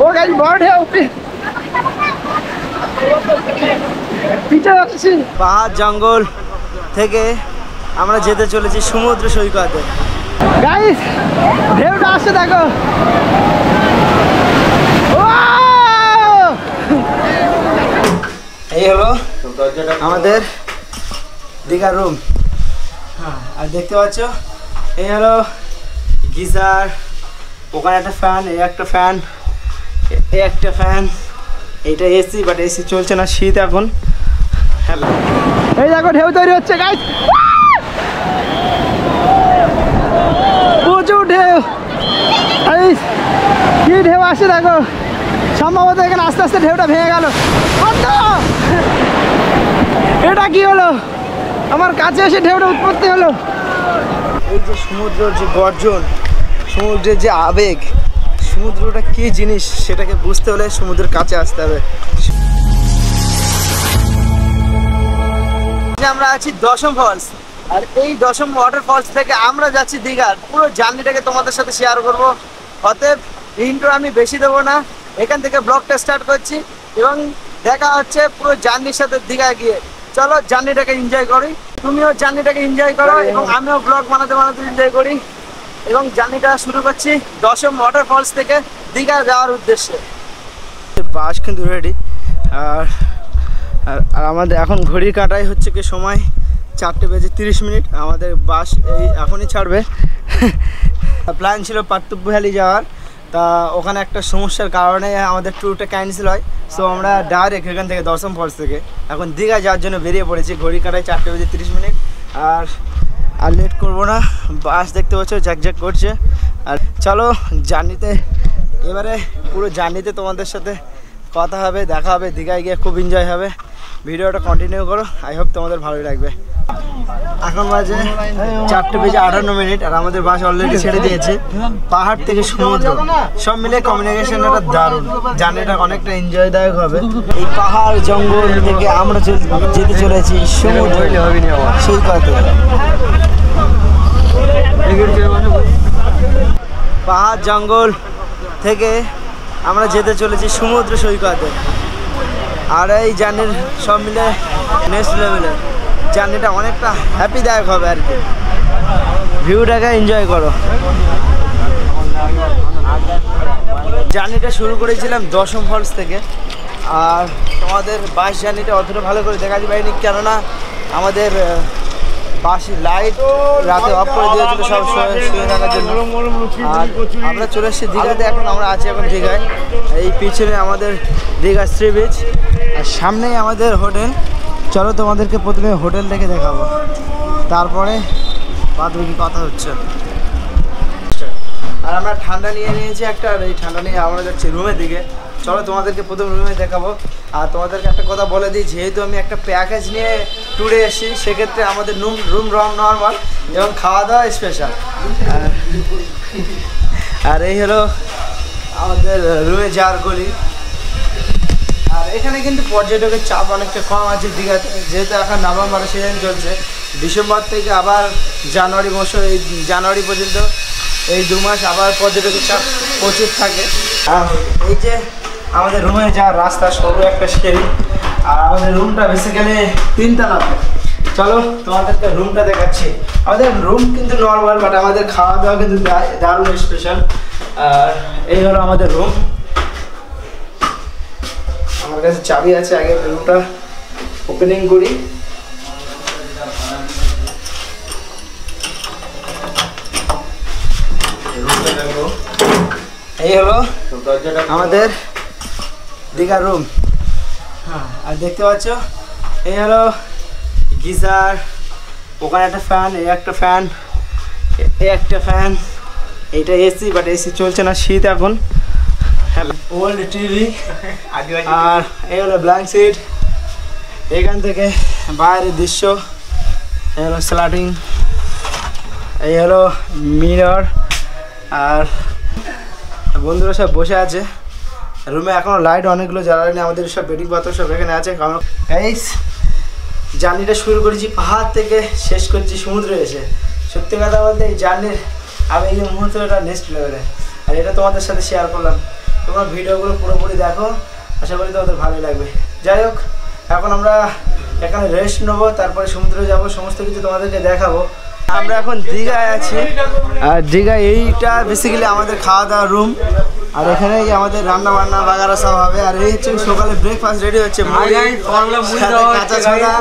ও guys বড় ঢেউ পিছে আসছে। পাহাড় জঙ্গল থেকে আমরা যেতে চলেছি সমুদ্র সৈকতে। গাইস ঢেউটা আসছে দেখো। এই হলো আমাদের দীঘার রুম। আর দেখতে পাচ্ছ এই হলো গিজার, ওখানে একটা ফ্যান, এই একটা ফ্যান, এই একটা ফ্যান, এইটা এসি, বাট এসি চলছে না, শীত এখন। এই দেখো ঢেউ তৈরি হচ্ছে গাইস, প্রচুর ঢেউ। কি ঢেউ আসছে দেখো, সম্ভবত এখানে আস্তে আস্তে ঢেউটা ভেঙে গেল। এটা কি হলো, আমার কাছে এসে ঢেউটা উৎপত্তি হলো। এই যে সমুদ্রের যে গর্জন, সমুদ্রের যে আবেগ, সমুদ্রটা কি জিনিস সেটাকে বুঝতে হলে সমুদ্রের কাছে আসতে হবে। আমরা আছি দশম ফলস, আর এই দশম ওয়াটার ফলস থেকে আমরা যাচ্ছি দীঘার। পুরো জার্নিটাকে তোমাদের সাথে শেয়ার করব। অতএব ইন্ট্রো আমি বেশি দেবো না, এখান থেকে ব্লগটা স্টার্ট করছি এবং দেখা হচ্ছে পুরো জার্নির সাথে দীঘায় গিয়ে। চলো জার্নিটাকে এনজয় করি, তুমিও জার্নিটাকে এনজয় করো এবং আমিও ব্লগ বানাতে বানাতে এনজয় করি। এবং জার্নিটা শুরু করছি দশম ওয়াটার ফলস থেকে দীঘা যাওয়ার উদ্দেশ্যে। বাস কিন্তু রেডি, আর আমাদের এখন ঘড়ির কাঁটাই হচ্ছে কি সময় 4:30। আমাদের বাস এই এখনই ছাড়বে। প্ল্যান ছিল পার্থক্য ভ্যালি যাওয়ার, তা ওখানে একটা সমস্যার কারণে আমাদের ট্যুরটা ক্যান্সেল হয়। সো আমরা ডাইরেক্ট এখান থেকে দশম ফলস থেকে এখন দীঘা যাওয়ার জন্য বেরিয়ে পড়েছি। ঘড়ি কাঁটায় 4:30। আর লেট করবো না, বাস দেখতে পাচ্ছ ঝাকঝাক করছে। আর চলো জার্নিতে, এবারে পুরো জার্নিতে তোমাদের সাথে কথা হবে, দেখা হবে। দীঘায় গিয়ে খুব এনজয় হবে। ভিডিওটা কন্টিনিউ করো, আই হোপ তোমাদের ভালোই লাগবে। এখন বাজে 4:58 আর আমাদের বাস অলরেডি ছেড়ে দিয়েছে। পাহাড় থেকে সমুদ্র সব মিলে কমিউনিকেশনটা দারুণ, জার্নিটা অনেকটা এনজয়দায়ক হবে। এই পাহাড় জঙ্গল থেকে আমরা যেতে চলেছি সমুদ্র সৈকতে। পাহাড় জঙ্গল থেকে আমরা যেতে চলেছি সমুদ্র সৈকতে। আর এই জার্নির সব মিলে নেক্সট লেভেলের জার্নিটা অনেকটা হ্যাপিদায়ক হবে আর কি। ভিউটাকে এনজয় করো। জার্নিটা শুরু করেছিলাম দশম ফলস থেকে, আর তোমাদের বাস জার্নিটা অতটা ভালো করে দেখাতে পারিনি, কেননা আমাদের বাসি লাইট রাতে অফ করে দিয়েছিল সব শুয়ে থাকার জন্য। আর আমরা চলে এসেছি দীঘাতে, এখন আমরা আছি এখন দীঘায়। এই পিছনে আমাদের দীঘা সি বিচ, আর সামনেই আমাদের হোটেল। চলো তোমাদেরকে প্রথমে হোটেল দেখে দেখাবো, তারপরে বাদ বাকি কথা হচ্ছে। আর আমরা ঠান্ডা নিয়ে নিয়েছি একটা, আর এই ঠান্ডা নিয়ে আমরা যাচ্ছি রুমের দিকে। চলো তোমাদেরকে প্রথম রুমে দেখাবো। আর তোমাদেরকে একটা কথা বলে দিই, যেহেতু আমি একটা প্যাকেজ নিয়ে ট্যুরে এসেছি, সেক্ষেত্রে আমাদের রুম নর্মাল এবং খাওয়া দাওয়া স্পেশাল। আর এই হলো আমাদের রুমে যাওয়ার গলি। আর এখানে কিন্তু পর্যটকের চাপ অনেকটা কম আছে দীঘাতে, যেহেতু এখন নভেম্বরের সিজন চলছে। ডিসেম্বর থেকে আবার জানুয়ারি মাসে, এই জানুয়ারি পর্যন্ত এই 2 মাস আবার পর্যটকের চাপ প্রচুর থাকে। আর এই যে আমাদের রুমে যাওয়ার রাস্তা, সরু একটা সিঁড়ি। আর আমাদের রুমটা বেসিক্যালি 3 তলা। চলো তোমাদেরকে রুমটা দেখাচ্ছি। আমাদের রুম কিন্তু নর্মাল, বাট আমাদের খাওয়া দাওয়া কিন্তু দারুণ স্পেশাল। আর এই হলো আমাদের রুম। আমার কাছে চাবি আছে, আগে রুমটা ওপেনিং করি। এই হলো আমাদের দীঘার রুম। আর দেখতে পাচ্ছ এই হলো গিজার, ওখানে একটা ফ্যান, এই একটা ফ্যান, এই একটা ফ্যান, এইটা এসি, বাট এসি চলছে না, শীত এখন। Old TV. আর এই হলো ব্ল্যাঙ্ক সিট। এখান থেকে বাইরের দৃশ্য, এই হলো স্লাইডিং, এই হলো মিরর। আর বন্ধুরা সব বসে আছে রুমে, এখনো লাইট অনেকগুলো জ্বালানি, আমাদের সব বেডিং পাথর সব এখানে আছে। কারণ গাইস জার্নিটা শুরু করেছি পাহাড় থেকে, শেষ করছি সমুদ্রে এসে। সত্যি কথা বলতে এই জার্নির আমি এই মুহূর্তটা নেক্সট লেভেলে, আর এটা তোমাদের সাথে শেয়ার করলাম। তোমরা ভিডিওগুলো পুরোপুরি দেখো, আশা করি তোমাদের ভালোই লাগবে। যাই হোক, এখন আমরা এখানে রেস্ট নেবো, তারপরে সমুদ্রে যাব, সমস্ত কিছু তোমাদেরকে দেখাবো। আমরা এখন দীঘায় আছি, আর দীঘায় এইটা বেসিক্যালি আমাদের খাওয়া দাওয়ার রুম, আর এখানেই আমাদের রান্না বান্না বাগারা সব হবে। আর এই হচ্ছে সকালে ব্রেকফাস্ট রেডি হচ্ছে, কাঁচা ছোলা।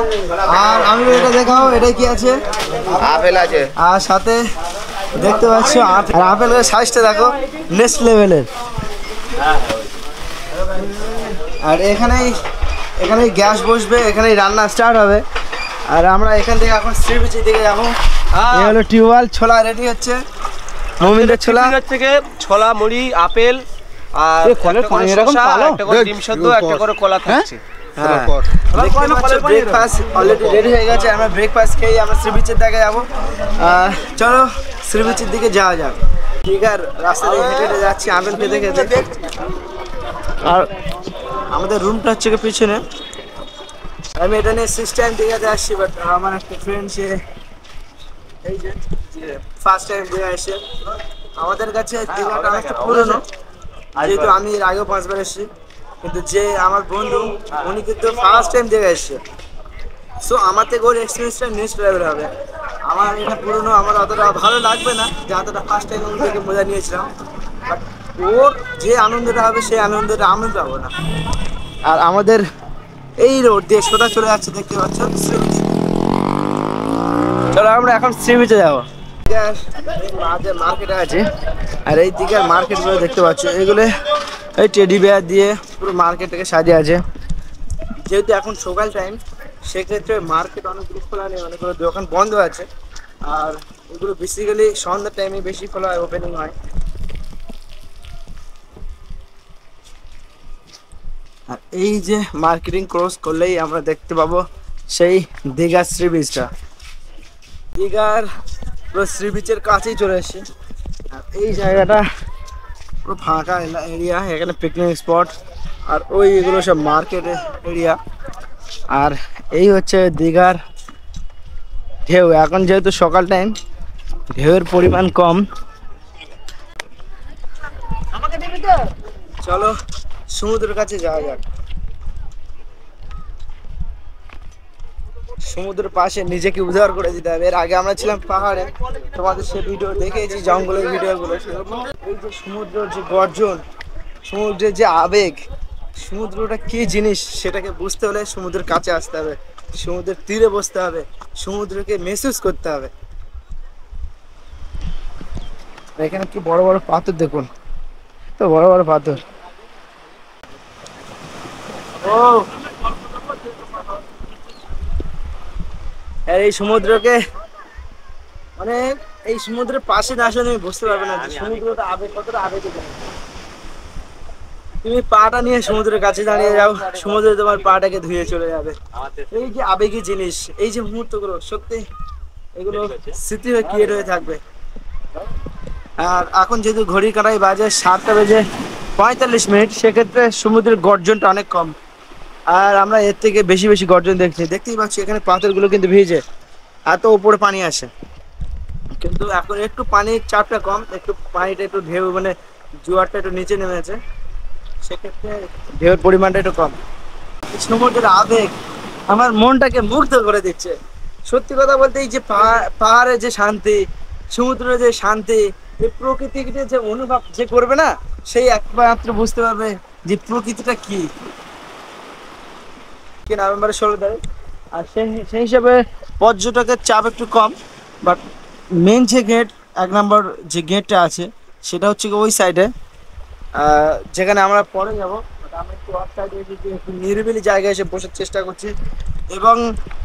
আর আমি এটা দেখাও, এটাই কি আছে? আপেল আছে, আর সাথে দেখতে পাচ্ছ আর আপেলের সাইজটা দেখো নেক্সট লেভেলের। আর এখানেই গ্যাস বসবে, এখানেই রান্না স্টার্ট হবে। আর আমরা এখান থেকে এখন সি বিচের দিকে যাবো। এই হলো টিউবওয়েল, ছোলা রেডি হচ্ছে, মমিনদের ছোলা থেকে ছোলা, মুড়ি, আপেল আর ডিম সেদ্ধ, একটা করে কলা থাকছে। ব্রেকফাস্ট অলরেডি রেডি হয়ে গেছে, আমরা ব্রেকফাস্ট খেয়ে আমরা সি বিচের দিকে যাবো। চলো সি বিচের দিকে যাওয়া যাক। দীঘার রাস্তা দিয়ে হেঁটে হেঁটে যাচ্ছি আপেল খেতে খেতে। আর আমাদের রুমটা হচ্ছে পিছনে। আমি এটা নিয়ে 6 টাইম দীঘাতে আসছি, বাট আমার একটা ফ্রেন্ড সে এই যে ফার্স্ট টাইম দীঘা এসে। আমাদের কাছে দীঘাটা অনেকটা পুরনো, যেহেতু আমি এর আগেও 5 বার এসেছি, কিন্তু যে আমার বন্ধু উনি কিন্তু ফার্স্ট টাইম দীঘা এসছে। সো আমার থেকে ওর এক্সপিরিয়েন্সটা নেক্সট লেভেল হবে। আমার এটা পুরনো, আমার অতটা ভালো লাগবে না যতটা ফার্স্ট টাইম ওর থেকে মজা নিয়েছিলাম, বাট ওর যে আনন্দটা হবে সেই আনন্দটা আমি পাবো না। আর আমাদের এই রোড দিয়ে সোজা চলে যাচ্ছে, দেখতে পাচ্ছ। চলো আমরা এখন সি বিচে যাবো। মাঝে মার্কেট আছে, আর এই দিকের মার্কেটগুলো দেখতে পাচ্ছ, এগুলো এই টেডি বিয়ার দিয়ে পুরো মার্কেটটাকে সাজিয়ে আছে। যেহেতু এখন সকাল টাইম, সেক্ষেত্রে মার্কেট অনেকগুলো খোলা নেই, অনেকগুলো দোকান বন্ধ আছে। আর এগুলো বেসিক্যালি সন্ধ্যার টাইমে বেশি খোলা হয়, ওপেনিং হয়। আর এই যে মার্কেটিং ক্রস করলেই আমরা দেখতে পাবো সেই দীঘার সি বিচটা। দীঘার পুরো সি বিচের কাছেই চলে এসেছে। আর এই জায়গাটা পুরো ফাঁকা এরিয়া, এখানে পিকনিক স্পট, আর ওই এগুলো সব মার্কেট এরিয়া। আর এই হচ্ছে দীঘার ঢেউ। এখন যেহেতু সকাল টাইম, ঢেউয়ের পরিমাণ কম। চলো সমুদ্রের কাছে যাওয়া যাক। সমুদ্রের পাশে নিজেকে উদ্ধার করে দিতে হবে। এর আগে আমরা ছিলাম পাহাড়ে, তোমাদের সে ভিডিও দেখেছি, জঙ্গলের ভিডিওগুলো। এই যে সমুদ্রের যে গর্জন, সমুদ্রের যে আবেগ, সমুদ্রটা কি জিনিস সেটাকে বুঝতে হলে সমুদ্রের কাছে আসতে হবে, সমুদ্রের তীরে বসতে হবে, সমুদ্রকে মেহসুস করতে হবে। এখানে কি বড় বড় পাথর দেখুন, তো বড় বড় পাথর। ও আর এই সমুদ্রকে মানে এই সমুদ্রের পাশে না আসলে তুমি বুঝতে পারবে না যে সমুদ্রটা আবেগ, কতটা আবেগ। তুমি পাটা নিয়ে সমুদ্রের কাছে দাঁড়িয়ে যাও, সমুদ্রে তোমার পাটাকে ধুয়ে চলে যাবে। এই যে আবেগী জিনিস, এই যে মুহূর্তগুলো, সত্যি এগুলো স্মৃতি হয়ে ক্রিয়েট হয়ে থাকবে। আর এখন যেহেতু ঘড়ি কাঁটায় বাজে 7টা বেজে 45 মিনিট, সেক্ষেত্রে সমুদ্রের গর্জনটা অনেক কম। আর আমরা এর থেকে বেশি বেশি গর্জন দেখতেই পাচ্ছি। এখানে পাথরগুলো কিন্তু ভিজে, এত উপরে পানি আসে, কিন্তু এখন একটু পানির চাপটা কম, একটু পানিটা একটু ঢেউ মানে জোয়ারটা একটু নিচে নেমেছে, সেক্ষেত্রে ঢেউয়ের পরিমাণটা একটু কম। সমুদ্রের আবেগ আমার মনটাকে মুগ্ধ করে দিচ্ছে। সত্যি কথা বলতে এই যে পাহাড়ের যে শান্তি, সমুদ্রের যে শান্তি, এই প্রকৃতিকে যে অনুভব যে করবে না, সেই একমাত্র বুঝতে পারবে যে প্রকৃতিটা কি। নভেম্বরে 16 তারিখ, আর সেই হিসাবে পর্যটকের চাপ একটু কম। বাট মেন যে গেট, 1 নম্বর যে গেটটা আছে, সেটা হচ্ছে ওই সাইডে, যেখানে আমরা পরে যাবো। আমরা একটু অফ সাইডে এসেছি, একটু নিরিবিলি জায়গায় এসে বসার চেষ্টা করছি, এবং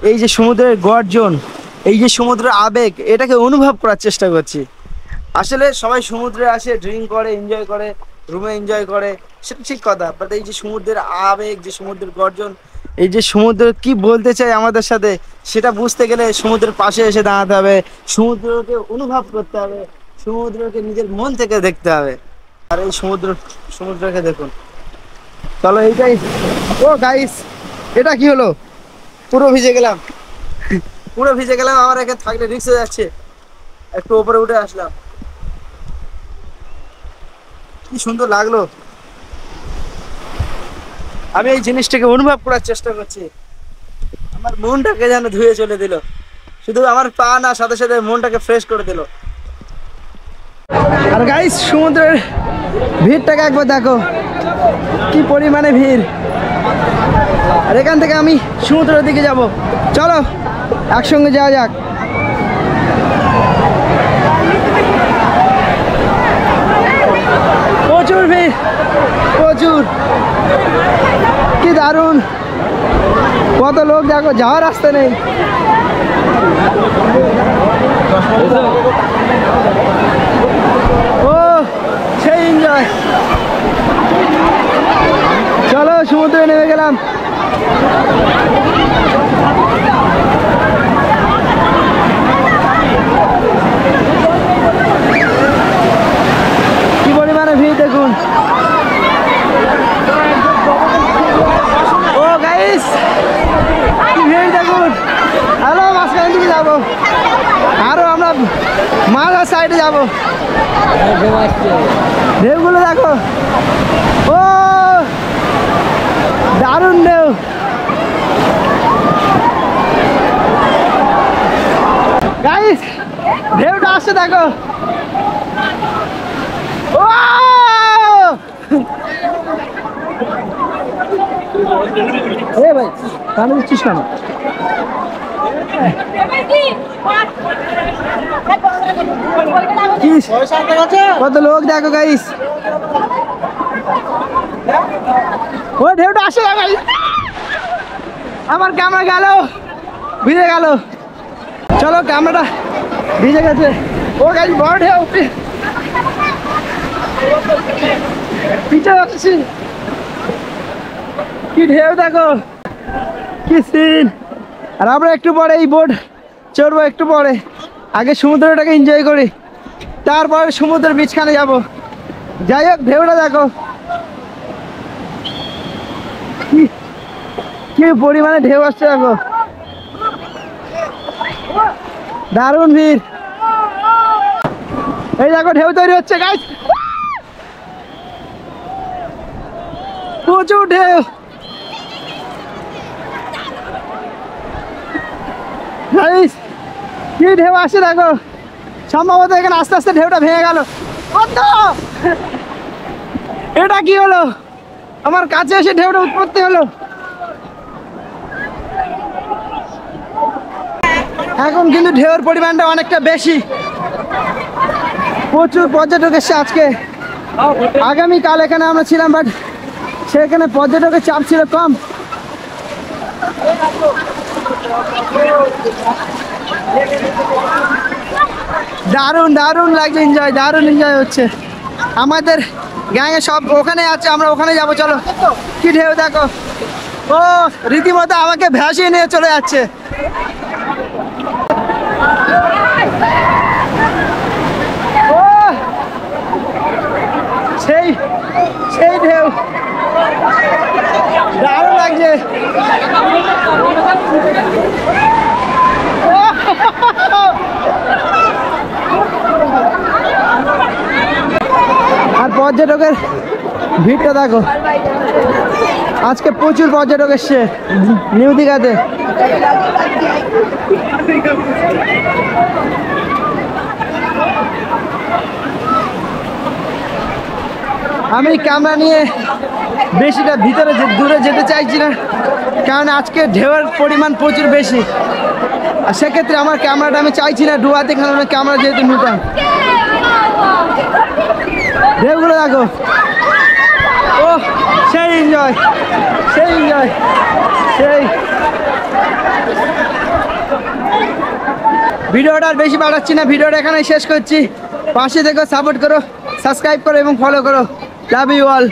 এই যে সমুদ্রের গর্জন, এই যে সমুদ্রের আবেগ, এটাকে অনুভব করার চেষ্টা করছি। আসলে সবাই সমুদ্রে আসে, ড্রিঙ্ক করে, এনজয় করে, রুমে এনজয় করে, সেটা ঠিক কথা। বাট এই যে সমুদ্রের আবেগ, যে সমুদ্রের গর্জন, এই যে সমুদ্র কি বলতে চাই আমাদের সাথে, সেটা বুঝতে গেলে সমুদ্রের পাশে এসে দাঁড়াতে হবে, সমুদ্রকে অনুভব করতে হবে, সমুদ্রকে নিজের মন থেকে দেখতে হবে। আর এই সমুদ্রকে দেখুন। চলো এইটাই। ও গাইস, এটা কি হলো? পুরো ভিজে গেলাম, পুরো ভিজে গেলাম। আমার এখানে থাকলে রিস্ক হয়ে যাচ্ছে। একটু উপরে উঠে আসলাম, কি সুন্দর লাগলো। আমি এই জিনিসটাকে অনুভব করার চেষ্টা করছি। আমার মনটাকে যেন ধুয়ে চলে দিল, শুধু আমার পা না, সাথে সাথে মনটাকে ফ্রেশ করে দিল। আর গাইস সমুদ্রের ভিড়টাকে একবার দেখো, কি পরিমাণে ভিড়। আর এখান থেকে আমি সমুদ্রের দিকে যাব, চলো একসঙ্গে যাওয়া যাক। প্রচুর ভিড়, প্রচুর, কি দারুণ, কত লোক দেখো, যাওয়ার রাস্তা নেই। ও সেই এনজয়, চলো সমুদ্রে নেমে গেলাম। কি পরিমাণে ভিড় দেখুন। ও গাইস কি ভিড় দেখুন। হ্যালো, মাঝখান দিকে যাবো, আরো আমরা মাঝার সাইডে যাবো। ঢেউগুলো দেখো, ও দারুণ ঢেউ। গাইস ঢেউটা আসছে দেখো, ও এ ভাই কানে দিচ্ছিস কেন? কত লোক দেখো গাইস, ও ঢেউটা আসে না গাইস, আমার ক্যামেরা গেল, ভিজে গেল। চলো ক্যামেরাটা ভিজে গেছে। ও গাইস বড় ঢেউ, পিছিয়ে যাচ্ছি, কি ঢেউ দেখো, কি সিন। আর আমরা একটু পরে এই বোট চড়বো, একটু পরে। আগে সমুদ্রটাকে এনজয় করি, তারপরে সমুদ্রের বিচখানে যাব। যাই হোক ঢেউটা দেখো, কি পরিমাণে ঢেউ আসছে দেখো, দারুণ ভিড়। এই দেখো ঢেউ তৈরি হচ্ছে গাইস, প্রচুর ঢেউ। গাইস কি ঢেউ আসছে দেখো, সম্ভবত এখানে আস্তে আস্তে ঢেউটা ভেঙে গেল। এটা কি হলো, আমার কাছে এসে ঢেউটা উৎপত্তি হলো। এখন কিন্তু ঢেউর পরিমাণটা অনেকটা বেশি, প্রচুর পর্যটক এসছে আজকে। আগামীকাল এখানে আমরা ছিলাম, বাট সেখানে পর্যটকের চাপ ছিল কম। দারুণ দারুণ লাগছে, এনজয়, দারুণ এনজয় হচ্ছে। আমাদের গ্যাংয়ে সব ওখানে আছে, আমরা ওখানে যাবো। চলো, কি ঢেউ দেখো, ও রীতিমতো আমাকে ভাসিয়ে নিয়ে চলে যাচ্ছে। ও সেই সেই ঢেউ, দারুণ লাগছে। আর পর্যটকের ভিড়টা দেখো, আজকে প্রচুর পর্যটক এসছে নিউ দীঘাতে। আমি ক্যামেরা নিয়ে বেশিটা ভিতরে দূরে যেতে চাইছি না, কারণ আজকে ঢেউয়ের পরিমাণ প্রচুর বেশি। আর সেক্ষেত্রে আমার ক্যামেরাটা আমি চাইছি না ডুবাতে, কারণ ক্যামেরা যেহেতু নিতাম। ঢেউগুলো দেখো, ও সেই এনজয়, সেই এনজয়, সেই। ভিডিওটা আর বেশি বাড়াচ্ছি না, ভিডিওটা এখানে শেষ করছি। পাশে দেখো, সাপোর্ট করো, সাবস্ক্রাইব করো এবং ফলো করো। Love you all.